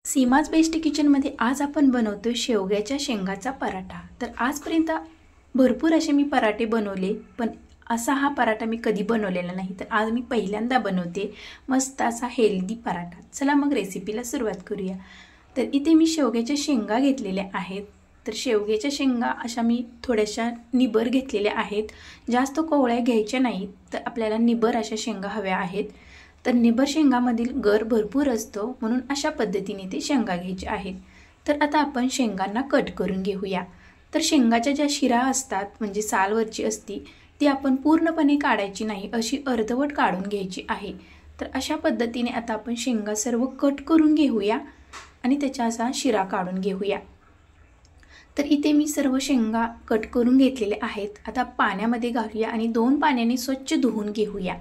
Seema's best किचनमध्ये आज आपण बनवतोय शेवग्याच्या शेंगाचा पराठा। तर आजपर्यंत भरपूर असे मी पराठे बनवले, पण असा हा पराठा मी कधी बनवलेला नाही। तर आज मी पहिल्यांदा बनवते मस्त असा हेल्दी पराठा। चला मग रेसिपीला सुरुवात करूया। तर इथे मी शेवग्याच्या शेंगा घेतलेल्या आहेत। तर शेवग्याच्या शेंगा अशा मी थोड्याशा निबर घेतलेल्या आहेत, जास्त कोवळ्या घ्यायच्या नाहीत। तर आपल्याला निबर अशा शेंगा हव्या आहेत। तर निबर शेंगामधील गर भरपूर असतो, म्हणून अशा पद्धतीने ते शेंगा घ्यायचे आहेत। तर आता आपण शेंगांना कट करून घेऊया। तर शेंगाच्या ज्या शिरा असतात म्हणजे सालवरची असती ती आपण पूर्णपणे काढायची नाही, अशी अर्धवट काढून घ्यायची आहे। तर अशा पद्धतीने आता आपण शेंगा सर्व कट करून घेऊया आणि त्याचा असा शिरा काढून घेऊया। तर इथे मी सर्व शेंगा कट करून घेतलेले आहेत। आता पाण्यामध्ये घालूया आणि 2 पाण्याने स्वच्छ धुवून घेऊया।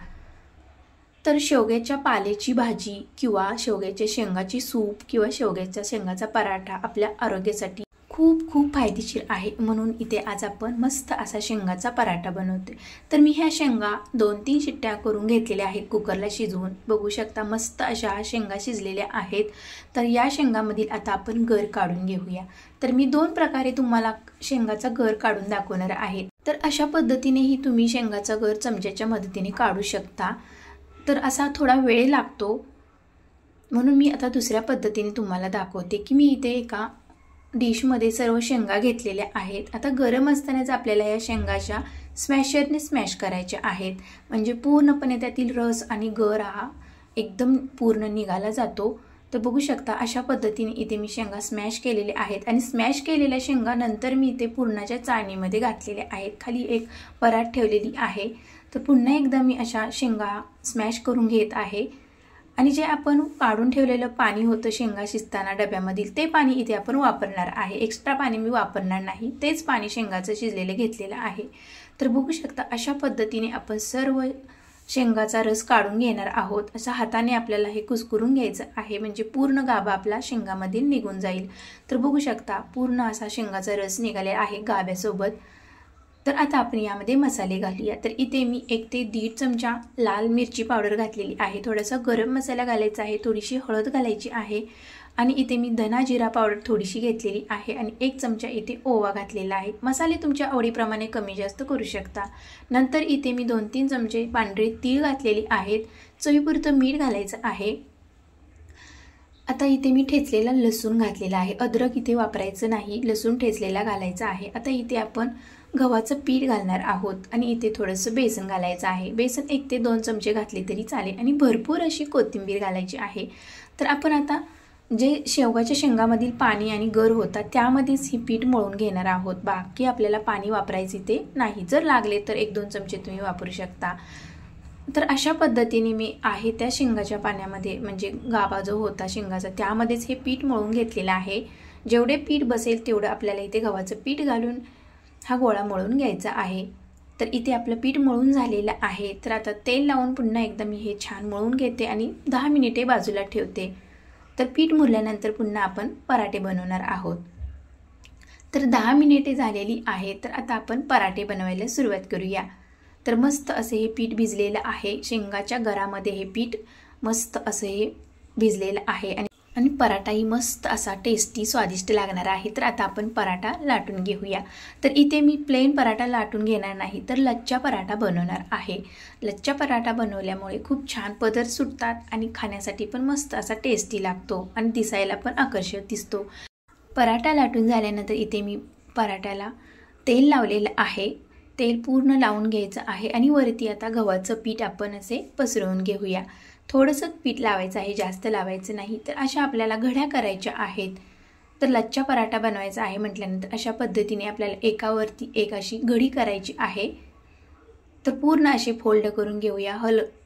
तर शेवग्याच्या पाल्याची भाजी किंवा शेवग्याच्या शेंगाची सूप किंवा शेवग्याच्या शेंगाचा पराठा आपल्या आरोग्यासाठी खूप फायदेशीर आहे, म्हणून इथे आज आपण मस्त असा शेंगाचा पराठा बनवतोय। तर मी ह्या शेंगा 2-3 शिट्ट्या करून घेतलेल्या आहेत कुकरला शिजवून। बघू शकता मस्त अशा शेंगा शिजलेल्या आहेत। तर या शेंगामधील आता आपण गर काढून घेऊया। तर मी 2 प्रकारे तुम्हाला शेंगाचा गर काढून दाखवणार आहे। तर अशा पद्धतीनेही तुम्ही शेंगाचा गर चमच्याच्या मदतीने काढू शकता। तर असा थोडा वेळ लागतो, म्हणून मी आता दुसऱ्या पद्धतीने तुम्हाला दाखवते की मी इथे एका डिशमध्ये सर्व शेंगा घेतलेल्या आहेत। आता गरम असतानाच आपल्याला या शेंगाच्या स्मॅशरने स्मॅश करायच्या आहेत, म्हणजे पूर्णपणे त्यातील रस आणि गर हा एकदम पूर्ण निघाला जातो। तर बघू शकता अशा पद्धतीने इथे मी शेंगा स्मॅश केलेले आहेत आणि स्मॅश केलेल्या शेंगा नंतर मी इथे पुरणाच्या चाळणीमध्ये घातलेल्या आहेत। खाली एक परात ठेवलेली आहे। तर पुन्हा एकदा मी अशा शेंगा स्मॅश करून घेत आहे आणि जे आपण काढून ठेवलेलं पाणी होतं शेंगा शिजताना डब्यामधील, ते पाणी इथे आपण वापरणार आहे। एक्स्ट्रा पाणी मी वापरणार नाही, तेच पाणी शेंगाचं शिजलेलं घेतलेलं आहे। तर बघू शकता अशा पद्धतीने आपण सर्व शेंगाचा रस काढून घेणार आहोत। अशा हाताने आपल्याला हे कुस्करून घ्यायचं आहे, म्हणजे पूर्ण गाभा आपला शेंगामध्ये निघून जाईल। तर बघू शकता पूर्ण असा शेंगाचा रस निघालेला आहे गाभ्यासोबत। तर आता आपण यामध्ये मसाले घालूया। तर इथे मी 1 ते 1.5 चमचा लाल मिरची पावडर घातलेली आहे, थोडासा गरम मसाला घालायचा आहे, थोडीशी हळद घालायची आहे आणि इथे मी धना जिरा पावडर थोडीशी घेतलेली आहे आणि 1 चमचा इथे ओवा घातलेला आहे। मसाले तुमच्या आवडीप्रमाणे कमी जास्त करू शकता। नंतर इथे मी 2-3 चमचे पांढरे तीळ घातलेली आहेत, चवीपुरतं मीठ घालायचं आहे। आता इथे मी ठेचलेला लसूण घातलेला आहे, अद्रक इथे वापरायचं नाही, लसूण ठेचलेला घालायचा आहे। आता इथे आपण गव्हाचं पीठ घालणार आहोत आणि इथे थोडंसं बेसन घालायचं आहे। बेसन 1 ते 2 चमचे घातले तरी चालेल आणि भरपूर अशी कोथिंबीर घालायची आहे। तर आपण आता जे शेवगाच्या शेंगामधील पाणी आणि गर होता त्यामध्येच ही पीठ मळून घेणार आहोत, बाकी आपल्याला पाणी वापरायचे ते नाही। जर लागले तर 1-2 चमचे तुम्ही वापरू शकता। तर अशा पद्धतीने मी आहे त्या शेंगाच्या पाण्यामध्ये, म्हणजे गाभा जो होता शेंगाचा त्यामध्येच हे पीठ मळून घेतलेलं आहे। जेवढे पीठ बसेल तेवढं आपल्याला इथे गव्हाचं पीठ घालून हा गोळा मळून घ्यायचा आहे। तर इथे आपलं पीठ मळून झालेलं आहे। तर आता तेल लावून पुन्हा एकदा मी हे छान मळून घेते आणि 10 मिनिटे बाजूला ठेवते। तर पीठ मुरल्यानंतर पुन्हा आपण पराठे बनवणार आहोत। तर 10 मिनिटे झालेली आहे। तर आता आपण पराठे बनवायला सुरुवात करूया। तर मस्त असे हे पीठ भिजलेलं आहे, शेंगाच्या गरामध्ये हे पीठ मस्त असे हे भिजलेलं आहे आणि पराठाही मस्त असा टेस्टी स्वादिष्ट लागणार आहे। तर आता आपण पराठा लाटून घेऊया। तर इथे मी प्लेन पराठा लाटून घेणार नाही, तर लच्छा पराठा बनवणार आहे। लच्छा पराठा बनवल्यामुळे खूप छान पदर सुटतात आणि खाण्यासाठी पण मस्त असा टेस्टी लागतो आणि दिसायला पण आकर्षक दिसतो। पराठा लाटून झाल्यानंतर इथे मी पराठ्याला तेल लावलेलं आहे, तेल पूर्ण लावून घ्यायचं आहे आणि वरती आता गव्हाचं पीठ आपण असे पसरवून घेऊया। थोडंसं पीठ लावायचं आहे, जास्त लावायचं नाही। तर अशा आपल्याला घड्या करायच्या आहेत। तर लच्छा पराठा बनवायचा आहे म्हटल्यानंतर अशा पद्धतीने आपल्याला एकावरती एक अशी घडी करायची आहे। तर पूर्ण असे फोल्ड करून घेऊया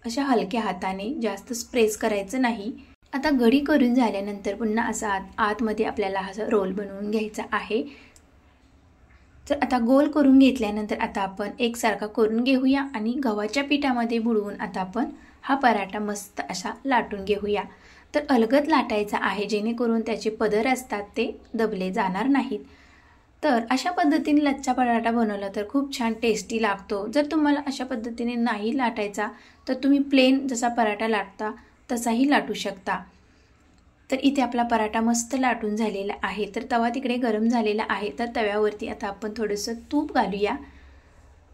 अशा हलक्या हाताने, जास्त प्रेस करायचं नाही। आता घडी करून झाल्यानंतर पुन्हा असा आतमध्ये आपल्याला हा रोल बनवून घ्यायचा आहे। तर आता गोल करून घेतल्यानंतर आता आपण एकसारखा करून घेऊया आणि गव्हाच्या पिठामध्ये बुडवून आता आपण हा पराठा मस्त असा लाटून घेऊया। तर अलगद लाटायचा आहे, जेणेकरून त्याचे पदर असतात ते दबले जाणार नाहीत। तर अशा पद्धतीने लच्छा पराठा बनवला तर खूप छान टेस्टी लागतो। जर तुम्हाला अशा पद्धतीने नाही लाटायचा तर तुम्ही प्लेन जसा पराठा लाटता तसाही लाटू शकता। तर इथे आपला पराठा मस्त लाटून झालेला आहे। तर तवा तिकडे गरम झालेला आहे। तर तव्यावरती आता आपण थोडंसं तूप घालूया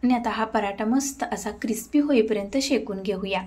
आणि आता हा पराठा मस्त असा क्रिस्पी होईपर्यंत शेकून घेऊया।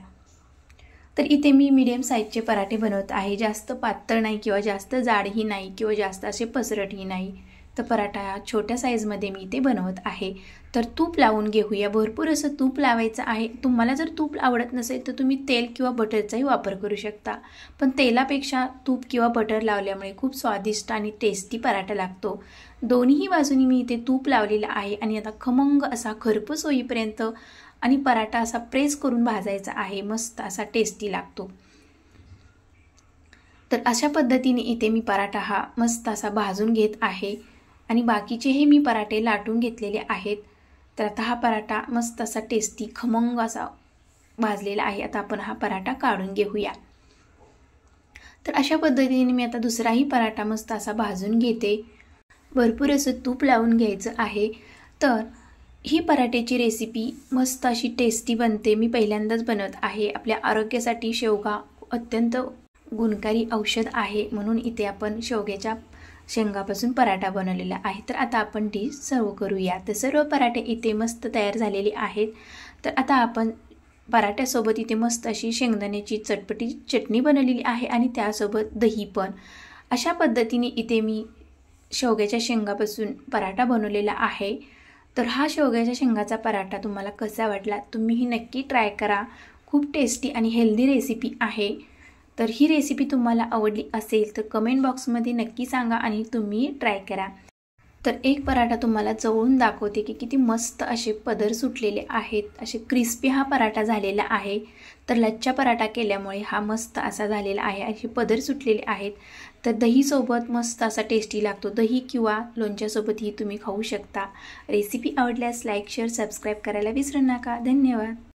तर इथे मी मीडियम साईजचे पराठे बनवत आहे, जास्त पातळ नाही किंवा जास्त जाडही नाही किंवा जास्त असे पसरटही नाही। तर पराठा छोट्या साईजमध्ये मी इथे बनवत आहे। तर तूप लावून घेऊया, भरपूर असं तूप लावायचं आहे। तुम्हाला जर तूप आवडत नसेल तर तुम्ही तेल किंवा बटरचाही वापर करू शकता, पण तेलापेक्षा तूप किंवा बटर लावल्यामुळे खूप स्वादिष्ट आणि टेस्टी पराठा लागतो। दोन्ही बाजूनी मी इथे तूप लावलेलं आहे आणि आता खमंग असा खरपूस होईपर्यंत आणि पराठा असा प्रेस करून भाजायचा आहे, मस्त असा टेस्टी लागतो। तर अशा पद्धतीने इथे मी पराठा हा मस्त असा भाजून घेत आहे आणि बाकीचे हे मी पराठे लाटून घेतलेले आहेत। तर आता हा पराठा मस्त असा टेस्टी खमंग असा भाजलेला आहे। आता आपण हा पराठा काढून घेऊया। तर अशा पद्धतीने मी आता दुसराही पराठा मस्त असा भाजून घेते। भरपूर असं तूप लावून घ्यायचं आहे। तर ही पराठ्याची रेसिपी मस्त अशी टेस्टी बनते, मी पहिल्यांदाच बनवत आहे। आपल्या आरोग्यासाठी शेवगा अत्यंत गुणकारी औषध आहे, म्हणून इथे आपण शेवग्याच्या शेंगापासून पराठा बनवलेला आहे। तर आता आपण डिश सर्व करूया। तर सर्व पराठे इथे मस्त तयार झालेले आहेत। तर आता आपण पराठ्यासोबत इथे मस्त अशी शेंगदाण्याची चटपटी चटणी बनवलेली आहे आणि त्यासोबत दही पण। अशा पद्धतीने इथे मी शेवग्याच्या शेंगापासून पराठा बनवलेला आहे। तर हा शेवग्याच्या शेंगाचा पराठा तुम्हाला कसा वाटला तुम्हीही नक्की ट्राय करा, खूप टेस्टी आणि हेल्दी रेसिपी आहे। तर ही रेसिपी तुम्हाला आवडली असेल तर कमेंट बॉक्समध्ये नक्की सांगा आणि तुम्ही ट्राय करा। तर एक पराठा तुम्हाला जवळून दाखवते की किती मस्त असे पदर सुटलेले आहेत, असे क्रिस्पी हा पराठा झालेला आहे। तर लच्छा पराठा केल्यामुळे हा मस्त असा झालेला आहे, असे पदर सुटलेले आहेत। तर दहीसोबत मस्त असा टेस्टी लागतो, दही किंवा लोणच्यासोबतही तुम्ही खाऊ शकता। रेसिपी आवडल्यास लाईक शेअर सबस्क्राईब करायला विसरू नका। धन्यवाद।